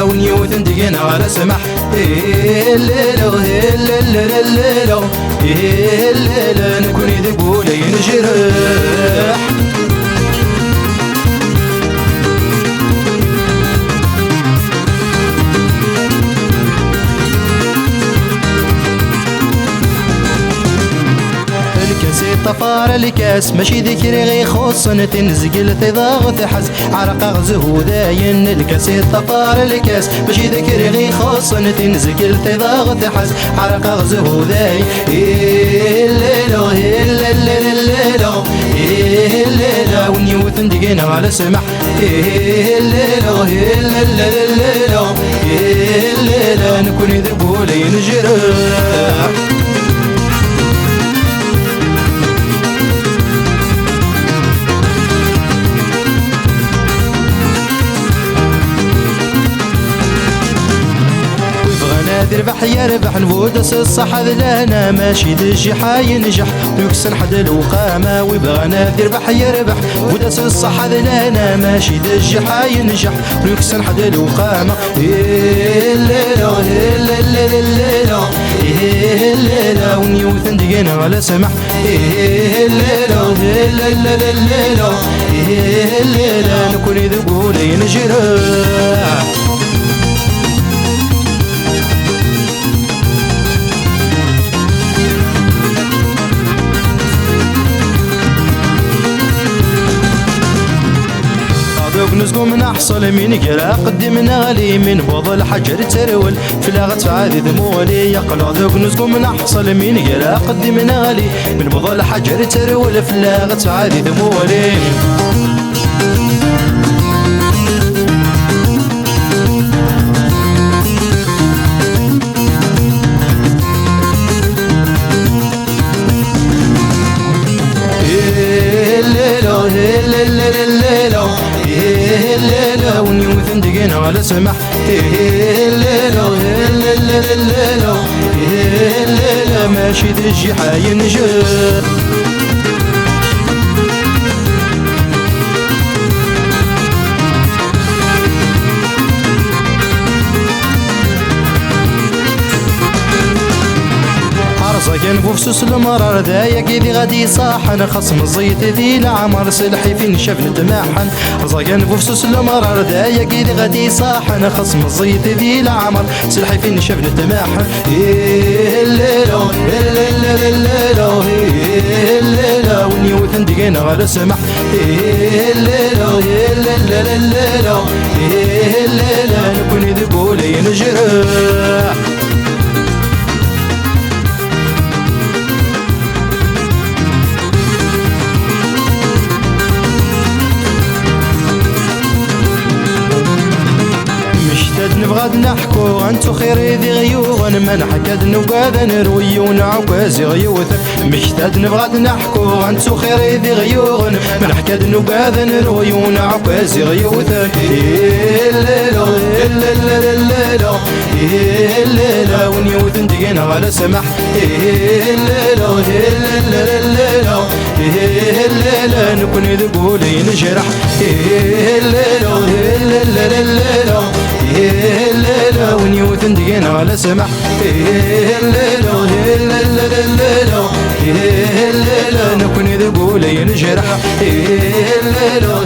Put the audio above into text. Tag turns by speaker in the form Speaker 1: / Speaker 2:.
Speaker 1: ونيوث ندقنا على سمح نكون يذبوا لي نجرح طفار الكاس ماشي ذكري غي خصن تنزقل تضاغ تحس عرق غزه داين الكاس طفار الكاس ماشي ذكري غي خصن تنزقل تضاغ تحس عرق غزه داين الليلة الليلة الليلة ونيوث ندقنا على سمح الليلة الليلة نكون يذبوا لي نجرح يربح يربح نفودس الصح ذلانا ماشي دجي حينجح ويكسن حد الوقامة ويبغى نادي يربح يربح ودس الصح ذلانا ماشي دجي حينجح ويكسن حد الوقامة الليلة الليلة الليلة ونيوث ندقنا على سمح الليلة الليلة نكون يذبوا لي نجرح نسقوم نحصل من قرا قدمنا لي من بوض الحجر ترول في لاغت عادي ذمولي يقلع ذوق نسقوم نحصل من قرا قدمنا لي من بوض الحجر ترول في لاغت عادي ذمولي الليلة ونيوث ندقنا على سمح الليلة ماشي دجي حينجر صاكن بوفسوس المرار ذايا كيدي غادي صاحن خصم الزيت ذي العمر سلحي فين شاف نتماحن صاكن بوفسوس المرار ذايا كيدي غادي صاحن خصم الزيت ذي العمر سلحي فين شاف نتماحن الليلة الليلة ونيوث ندقنا على سمح الليلة نكون يذبوا لي نجرح نبغى نحكو انتو خير ذي غيوغن ما نحكاد نوقاذ نروي ونعكازي غيوث مشتاد نبغى نحكو انتو خير ذي غيوغن ما نحكاد نوقاذ نروي ونعكازي غيوث الليلة ونيوث ندقنا على سمح الليلة نكون يذبوا لي نجرح الليلة ونيوث ندقنا على سمح الليلة نكون يذبوا لي نجرح الليلة